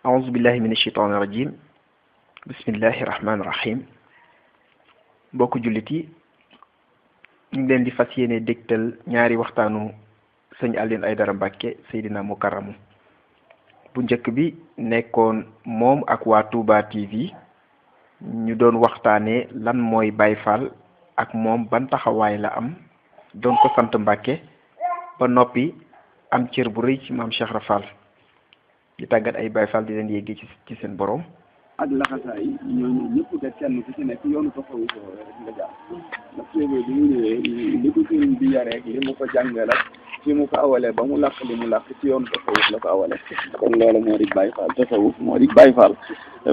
أعوذ بالله من الشيطان الرجيم بسم الله الرحمن الرحيم mbokk jullit yi ñu ngi leen di fas yéene dégtal ñaari waxtaanu sëñ Alioune Aidara Mbacke Seydina Mukaramu bu njëkk bi nekkoon moom ak waa Touba TV ñu doon waxtaanee lan mooy Baye Fall ak moom ban taxawaay la am doon ko sant Mbacke ba noppi am cër bu rëy ci maam Cheikh Rafal di tàggat ay Baye Fall di leen yéegi ci seen borom. ak laxasaay ñooñu ñëpp de kenn ku ci nekk yoonu tasawuf rek nga jaar ndax séeréer bi mu ñëwee li ko sëriñ bi yaree ak li mu ko jàngal ak fi mu ko awalee ba mu làkk li mu làkk ci yoonu tasawuf la ko awalee kon loolu moo di Baye Fall tasawuf moo di Baye Fall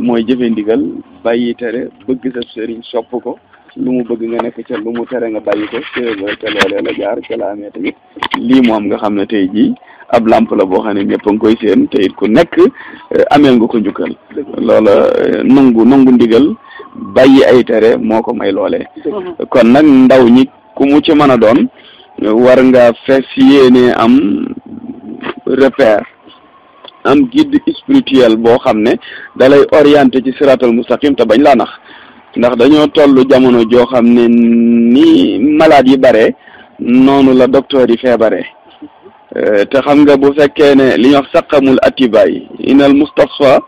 mooy jëfe ndigal bàyyi tere bëgg sa sëriñ sopp ko lu mu bëgg nga nekk ca lu mu tere nga bàyyi ko séeréer ca loolee la jaar ca la amee tamit lii moom nga xam ne tey jii ab lamp la boo xam ne ñëpp a ngi koy seen te it ku nekk ameel nga ko njukkal loola nangu ndigal bàyyi ay tere moo ko may loolee kon nag ndaw ñi ku mu ci mën a doon war nga fes yéene am repère am guide spirituel boo xam ne dalay orienté ci siratal mustaqim te bañ laa nax ndax dañoo toll jamono joo xam ne ni malade yi bare noonu la docteur yi feebare te xam nga bu fekkee ne li ñuy wax saqamul atibaay inal mustasfa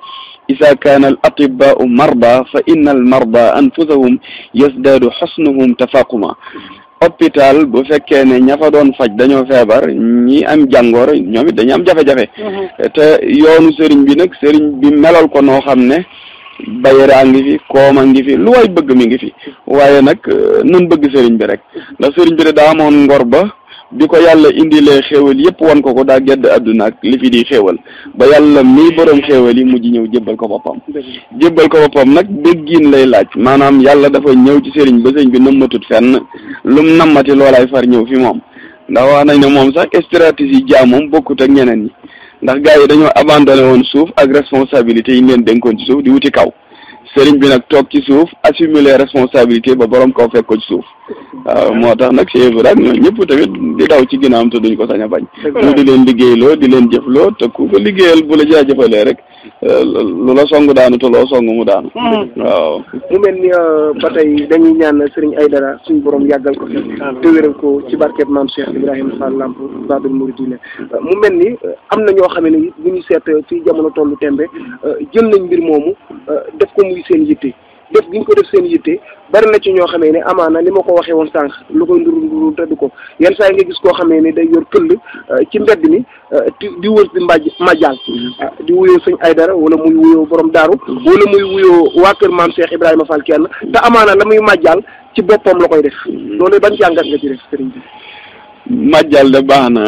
isa kaana al atibau marda fa inna al marda anfusahum yasdaadu xusnuhum tafaquma hôpital bu fekkee ne ña fa doon faj dañoo feebar ñi am jàngoor ñoom it dañu am jafe-jafe te yoonu sëriñ bi nag sëriñ bi melal ko noo xam ne bayeraa ngi fi kooma ngi fi lu waay bëgg mi ngi fi waaye nag nun bëgg sëriñ bi rek ndax sëriñ bi de daa amoon ngor ba bi ko yàlla indilee xéewal yëpp wan ko daa gedd àdduna ak li fi di xéewal ba yàlla mii borom xéewal yi mujj ñëw jébbal ko boppam nag déggiin lay laaj maanaam yàlla dafa ñëw ci sëriñ ba sëriñ bi nammatut fenn lum nammati loolaay far ñëw fi moom ndax wax nañ ne moom sax stratégie jaam moom bokkut ak ñeneen ñi ndax gars yi dañoo abandonné woon suuf ak responsabilité yi ñu leen dénkoon ci suuf di wuti kaw sëriñ bi nag toog ci suuf assumer les responsabilités ba borom kaw fekk ko ci suuf waaw moo tax nag c'est vrai ñoo ñëpp tamit di daw ci ginnaawam te duñ ko sañ a bañ mu di leen liggéeyloo di leen jëfloo te ku ko liggéeyal bu la jaajëfalee rek lu la song daanu te loo song mu daanu waaw mu mel ni ba tey dañuy ñaan Serigne Aidara suñu borom yàggal ko te wéral ko ci barkeeb maam Cheikh Ibrahima Fall Lamp Babul Mouridina mu mel ni am na ñoo xam ne bu ñu seet fii jamono tollu tembe jël nañ mbir moomu def ko muy seen yitte def gi ñu ko def seen yitte bari na ci ñoo xamee ne amaana li ma ko waxee woon sànq lu koy nduru tëdd ko yenn saa yi nga gis koo xamee ne day yor këll ci mbedd mi di wër di majal di wuyoo sëñ Aidara wala muy wuyoo borom daaru wala muy wuyoo waa kër maam Cheikh Ibrahima Fall kenn te amaana la muy majal ci boppam la koy def loolu ban jàngat nga ci def sëriñ bi. majal de baax na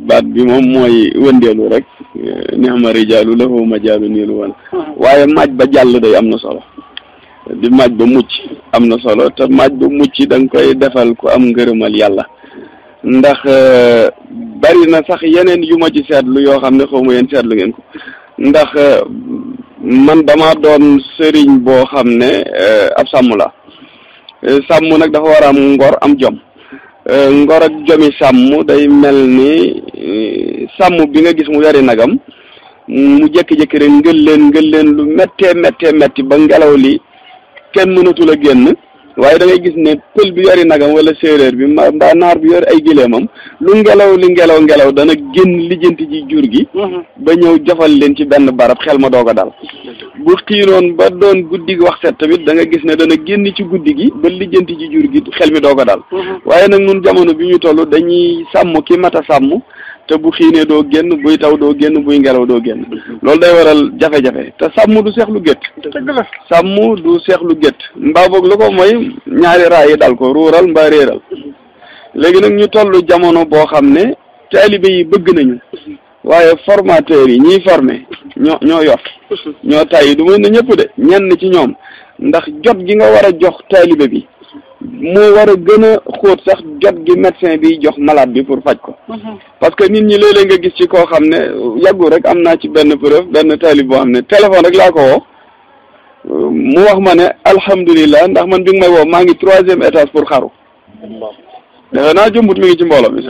baat bi moom mooy wëndeelu rek ni'ma rijaalu lahu majaalu niilu woon waaye maaj ba jàll day am na solo di maaj ba mucc am na solo te maaj ba mucc da nga koy defal ku am ngërëmal yàlla ndax bari na sax yeneen yu ma ci seetlu yoo xam ne xaw ma yéen seetlu ngeen ko ndax man dama doon sëriñ boo xam ne ab sàmm la sàmm nag dafa war a am ngor am jom ngor ak jomi sàmm day mel ni sàmm bi nga gis mu yari nagam mu jékki-jékki rek ngël leen lu metti ba ngelaw li kenn mënatul a génn waaye da ngay gis ne pël bi yori nagam wala séeréer bi mbaa naar bi yori ay gileemam lu ngelaw li ngelaw dana génn lijjanti ci jur gi ba ñëw jafal leen ci benn barab xel ma doog a dal bu xiinoon ba doon guddi gi wax set tamit da nga gis ne dana génn ci guddi gi ba lijjanti ci jur gi xel mi doog a dal waaye nag nun jamono bi ñu toll dañuy sàmm ki mat a sàmm te bu xiinee doo génn buy taw doo génn buy ngelaw doo génn loolu day waral jafe-jafe te sàmm du seexlu gétt sàmm du seexlu gétt mbaa boog lu ko mooy ñaari raay yi dal ko ruural mbaa réeral léegi nag ñu toll jamono boo xam ne taalibe yi bëgg nañu waaye formateurs yi ñiy formé ñoo yor ñoo tàyyi du mën na ñëpp de ñenn ci ñoom ndax jot gi nga war a jox taalibe bi moo war a gën a xóot sax jot gi médecin bi jox malade bi pour faj ko parce que nit ñi léeg-léeg nga gis ci koo xam ne yàggu rek am naa ci benn preuve benn taalib boo xam ne téléphone rek laa ko woo mu wax ma ne alhamdulilah ndax man bi nga may woo maa ngi 3e étage pour xaru defe naa jëmbut mi ngi ci mbooloo mi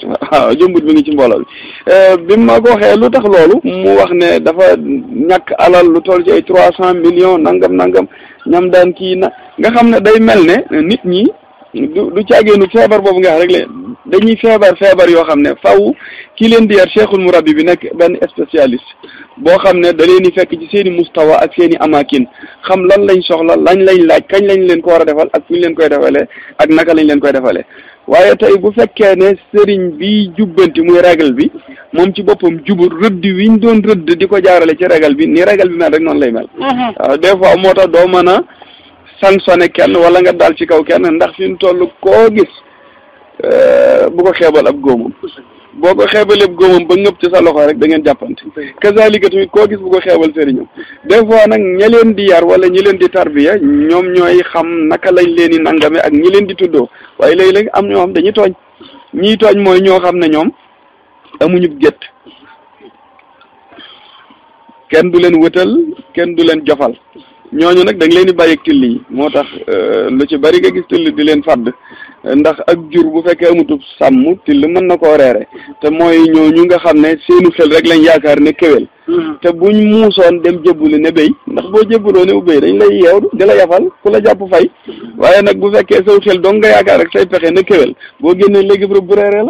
waaw jëmbut mi ngi ci mbooloo bi ma ko waxee lu tax loolu mu wax ne dafa ñàkk alal lu toll ci ay 300 millions nangam ñam daan kii na nga xam ne day mel ne nit ñi du caageenu feebar boobu nga wax rek dañuy feebar yoo xam ne faw kii leen di yar cheikhul murabbi bi nekk benn spécialiste boo xam ne da leen di fekk ci seen i mustawa ak seen i amakin xam lan lañ soxla lañ laaj kañ lañ leen ko war a defal ak fu ñu leen koy defalee ak naka lañ leen koy defalee waaye tey bu fekkee ne sëriñ bi jubbanti muy régal bi moom ci boppam jubul rëdd wi ñu doon rëdd di ko jaarale ci régal bi ni régal bi mel rek noonu lay mel. waaw des fois moo tax doo mën a sanctionné kenn wala nga daal ci kaw kenn ndax fi mu toll koo gis bu ko xeebal ab góomam boo ko xeebalee ab góomam ba ngëpp ci sa loxo rek da ngeen jàppante kazalika tamit koo gis bu ko xeebal sëriñam des fois nag ña leen di yar wala ñi leen di tarbiya ñoom ñooy xam naka lañ leen di nangame ak ñi leen di tuddoo waaye léegi-léegi am ñoo xam dañuy tooñ ñiy tooñ mooy ñoo xam ne ñoom amuñu gétt kenn du leen wëtal kenn du leen jofal ñooñu nag da nga leen di bàyyi ak till yi moo tax lu ci bari nga gis till di leen fàdd ndax ak jur bu fekkee amutub sàmm till mën na koo reere te mooy ñooñu nga xam ne seenu xel rek lañ yaakaar ne kéwél te buñ muusoon dem jëbbuli ne béy ndax boo jëbbuloo ne béy dañ lay yeew di la yafal ku la jàpp fay waaye nag bu fekkee saw xel dong nga yaakaar rek say pexe ne kéwél boo génnee léegi bu reere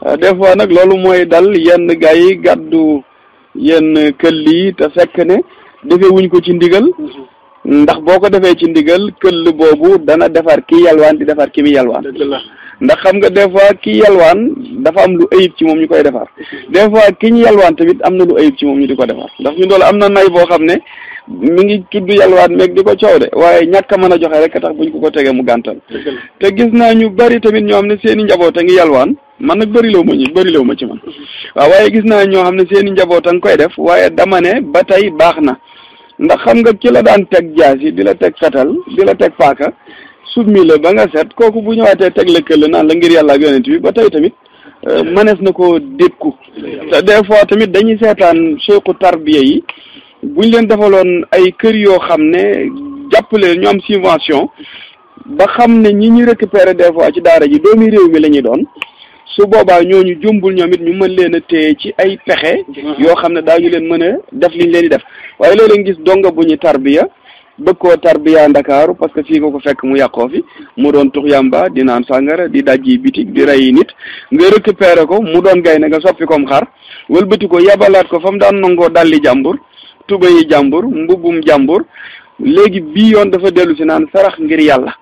la des fois nag loolu mooy dal yenn gaa yi gàddu yenn këll yi te fekk ne defee wuñ ko ci ndigal ndax boo ko defee ci ndigal këll boobu dana defar ki yalwaan di defar ki mi yalwaan ndax xam nga des fois ki yalwaan dafa am lu ayib ci moom ñu koy defar des fois ki ñu yalwaan tamit am na lu ayib ci moom ñu di ko defar ndax ñu dool am na nay boo xam ne mi ngi tudd yalwaan meeg di ko coow de waaye ñàkk a mën a joxe rek tax buñ ko tegee mu gàntal te gis naa ñu bari tamit ñoo xam ne seen i njaboot a ngi yalwaan man nag bërilew ma ci man waaw waaye gis naa ñoo xam ne seen i njaboot a ngi koy def waaye dama ne ba tey baax na ndax xam nga ki la daan teg jaas yi di la teg fetal di la teg paaka summi la ba nga set kooku bu ñëwaatee teg la këll naan la ngir yàlla ak yonent bi ba tey tamit mënees na koo dékku te des fois tamit dañuy seetaan cheikhu tarbiya yi buñ leen defaloon ay kër yoo xam ne jàppale ñu am subvention ba xam ne ñi ñu récupérer des fois ci daara ji doomi réew mi la ñuy doon su boobaa ñooñu jumbul ñoom it ñu mën leen a téye ci ay pexe yoo xam ne daañu leen mën a def liñ leen di def waaye léeg-léeg gis donga bu ñu tarbiya bëgg koo tarbiya Ndakaaru parce que fii nga ko fekk mu yàqoo fi mu doon tux yamba di naan sàngara di dajji bitig di rey nit nga récupérer ko mu doon gaynde nga soppi comme xar wëlbati ko yabalaat ko fa mu daan nangoo dalli jàmbur tubayi jàmbur mbubbum jàmbur léegi bii yoon dafa dellu si naan sarax ngir yàlla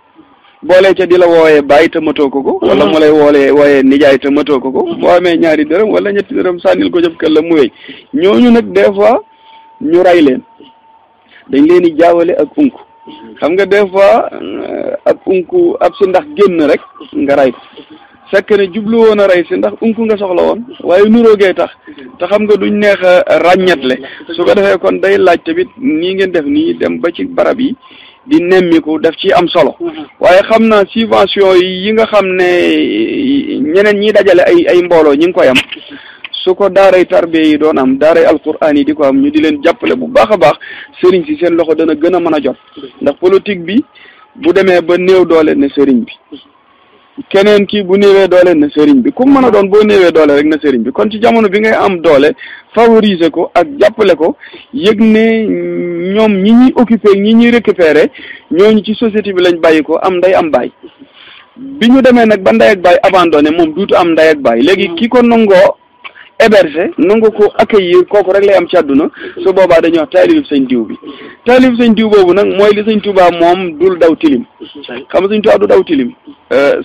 boolee ca di la wooyee bàyyi te matoo ko wala mu lay wooyee nijaay te matoo ko boo amee ñaari dërëm wala ñetti dërëm sànnil ko jëf kër la mu wéy ñooñu nag des fois ñu rey leen dañ leen di jaawale ak unku xam nga des fois ab unku ab si ndax génn rek nga rey ko fekk ne jublu woon a rey si ndax unku nga soxla woon waaye nuróogee tax te xam nga duñ neex a ràññetle su ko defee kon day laaj tamit nii ngeen def nii dem ba ci barab yi di nemmiku daf ci am solo waaye xam naa subvention yi nga xam ne ñeneen ñi dajale ay mbooloo ñi ngi koy am su ko daaray tarbiya yi doon am daaray alquran yi di ko am ñu di leen jàppale bu baax a baax sëriñ si seen loxo dana gën a mën a jot ndax politique bi bu demee ba néew doole ne sëriñ bi keneen kii bu néewee doole na sëriñ bi ku mën a doon boo néewee doole rek na sëriñ bi kon ci jamono bi ngay am doole favoriser ko ak jàppale ko yëg ne ñoom ñi ñuy occuper ñi ñuy récupérer ñooñu ci société bi lañ bàyyi ko am ndey am baay bi ñu demee nag ba ndey ak baay abandonné moom duutu am ndey ak baay léegi ki ko nangoo héberger nangu ko accueillir kooku rek lay am ci àdduna su boobaa dañuy wax taalib sëñ diw bi taalib sëñ diw boobu nag mooy li sëñ Tuubaa moom dul daw tilim xam nga sëñ Tuubaa du daw tilim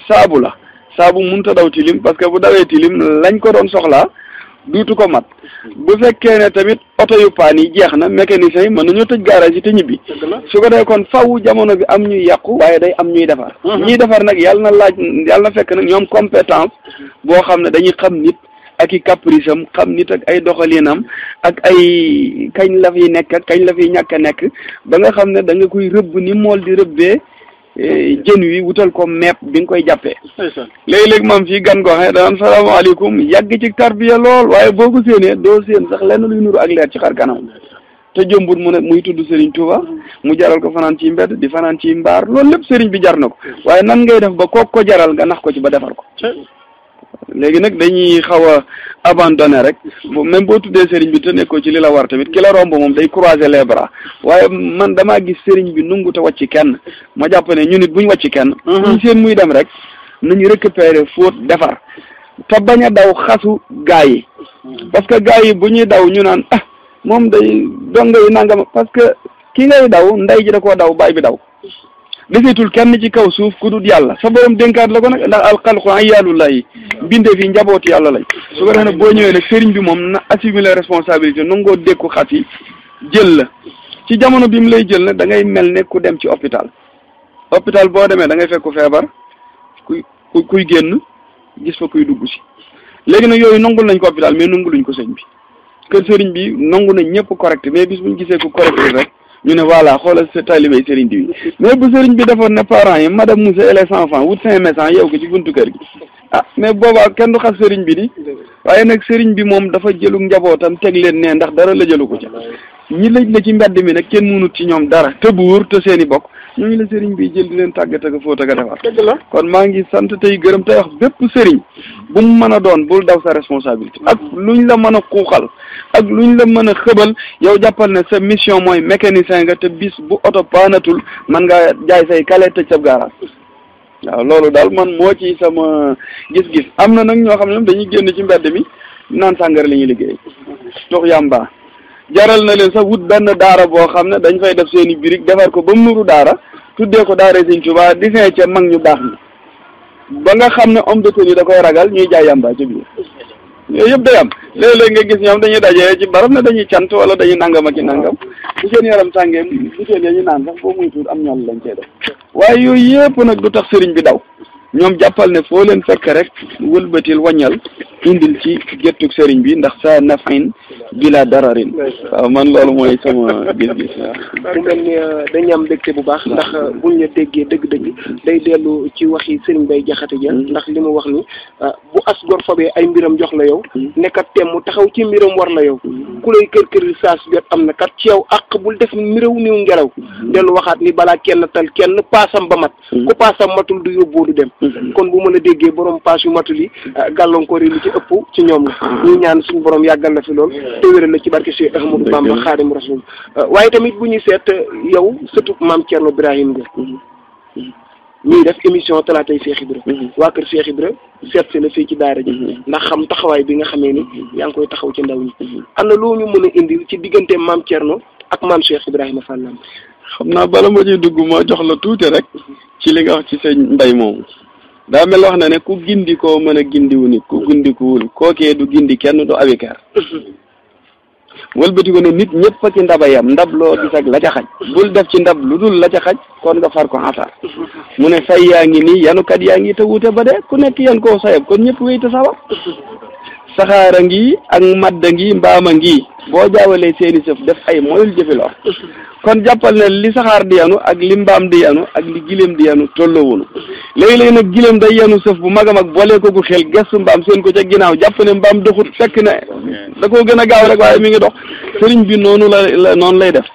saabu la saabu mënut a daw tilim parce que bu dawee tilim lañ ko doon soxlaa duutu ko mat bu fekkee ne tamit oto yu paan yi jeex na mécanicien yi mën nañoo tëj garage yi te ñibbi su ko dee kon faw jamono bi am ñuy yàqu waaye day am ñuy defar ñuy defar nag yàlla na fekk nag ñoom compétence boo xam ne dañuy xam nit ak i caprice am xam nit ak ay doxalinam ak ay kañ la fiy nekk ak kañ la fiy ñàkk a nekk ba nga xam ne da nga koy rëbb ni mool di rëbbee jën wi wutal ko mepp bi nga koy jàppee léegi-léegi maam fii gan goo xam ne danaan salaamaaleykum yàgg ci tarbiya lool waaye boo ko séenee doo séen sax lenn luy nuru ak leer ci xar kanam te jëmbut mu ne muy tudd Serigne Touba mu jaral ko fanaan ci mbedd di fanaan ci mbaar loolu lépp Serigne bi jar na ko waaye nan ngay def ba kook ko jaral nga nax ko ci ba defar ko léegi nag dañuy xaw a abandonné rek même boo tuddee sëriñ bi te nekkoo ci li la war tamit ki la romb moom day croiser les bras waaye man damaa gis sëriñ bi nungu te wàcc kenn ma jàpp ne ñu nit buñ wàcc kenn buñ seen muy dem rek nañu récupérer fóot defar te bañ a daw xasu gaa yi parce que gaa yi bu ñuy daw ñu naan moom day donga yi nangam parce que ki ngay daw ndey ji da koo daw baay bi daw deseetul kenn ci kaw suuf ku dul yàlla sa borom dénkaat la ko nag ndax alxalqu ayyalullahi binde fi njabooti yàlla lañ su ko defee nag boo ñëwee nag sëriñ bi moom na assumer responsabilité nangoo dékku xat yi jël la ci jamono bi mu lay jël nag da ngay mel ne ku dem ci hôpital boo demee da ngay fekk ku feebar kuy génn gis fa kuy dugg si léegi nag yooyu nangul nañ ko hôpital mais nanguluñ ko sëñ bi kër sëriñ bi nangu nañ ñëpp correct mais bis buñ gisee ku correct rek ñu ne voilà xoolal sa talibé sëriñ bi mais bu sëriñ bi defoon ne parents yi madame Moussa et les enfants wut 500 yow ko ci buntu kër gi mais boobaa kenn du xas sëriñ bi di waaye nag sëriñ bi moom dafa jëlu njabootam teg leen ne ndax dara la jëlu ko ca ñi lëj la ci mbedd mi nag kenn mënut ci ñoom dara te buur te seen i bokk ñooñu la sëriñ bi jël di leen tàggat ak fóot ak a defar kon maa ngi sant tey gërëm tey wax bépp sëriñ bu mu mën a doon bul daw sa responsabilité ak luñ la mën a xuuxal ak luñ la mën a xëbal yow jàppal ne sa mission mooy mécanicien nga te bis bu oto paanatul man nga jaay say kale tëj sa garage waaw loolu daal man moo ci sama gis-gis am na nag ñoo xam ne dañuy génn ci mbedd mi naan sàngara la ñuy liggéey tox yàmba jaral na leen sax wut benn daara boo xam ne dañ fay def seen i birig defar ko ba mu nuru daara tuddee ko daara Sëñ Tuubaa di fin ca mag ñu baax ñi ba nga xam ne homme de tenue da koy ragal ñuy jaay yàmba ci biir yooyu yëpp day am léeg-léeg nga gis ñoom dañuy dajee ci barab ne dañuy cant wala dañuy nangam ak i nangam bu seen yaram tàngee bu seen ñu naan sax boo muy tuut am ñoom lañ cey def waaye yooyu yëpp nag du tax sëriñ bi daw ñoom jàppal ne foo leen fekk rek wëlbatil waññal indil ci géttug sëriñ bi ndax sa nafin bila dararin waaw man loolu mooy sama gis-gis waaw. mu mel ni dañu am mbégte bu baax ndax buñ la déggee dëgg-dëgg day dellu ci waxi sëriñ Bay Jaxate ja ndax li mu wax ni bu as gor fabee ay mbiram jox la yow nekkat temm mu taxaw ci mbiram war la yow ku lay kër saas jot am na kat ci yow ak bul def miraw niw ngelaw dellu waxaat ni balaa kenn tal kenn paasam ba mat ku paasam matul du yóbboo du dem kon bu ma la déggee borom paas yu matul yi gàllankoor yi lu ci ëpp ci ñoom la ñu ñaan suñu borom yàggal la fi lool te wéral la ci barke Cheikh Ahmadou Bamba Xaadimu Rasuul waaye tamit bu ñuy seet yow surtout maam Thierno Birahim nga ñuy def émission talaatay Cheikh Ibra waa kër Cheikh Ibra seet si la fii ci daara ji ndax xam taxawaay bi nga xamee ni yaa ngi koy taxaw ci ndaw ñi am na loo ñu mën a indil ci diggante maam Thierno ak maam Cheikh Ibrahima Fall Lamp xam naa bala ma ciy dugg ma jox la tuuti rek ci li nga wax ci sëñ Mbay moomu daa mel wax na ne ku gindi koo mën a gindiwu nit ku gindikuwul kookee du gindi kenn du abikaar wëlbati ko ne nit ñëpp a ci ndaba yam ndab loo gis ak la ca xaj bul def ci ndab lu dul la ca xaj kon nga far ko asar mu ne say yaa ngi nii yanukat yaa ngi te wuute ba de ku nekk yan koo sayab kon ñëpp wéy te sawar saxaara ngi ak madda ngi mbaama ngi boo jaawalee seeni sëf def ay moyul jëfi lor kon jàppal ne li saxaar di yanu ak li mbaam di yanu ak li gileem di yanu tolloowunu léegi-léegi nag gileem day yanu sëf bu mag a mag boole ko gu xel gestu mbaam seen ko ca ginnaaw jàpp ne mbaam doxut fekk ne da koo gën a gaaw rek waaye mi ngi dox sëriñ bi noonu la noonu lay def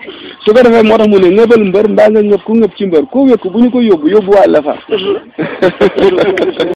su ko defee moo tax mu ne ngëbal mbër mbaa nga ngëb ku ngëb ci mbër koo wékku bu ñu ko yóbbu waale la far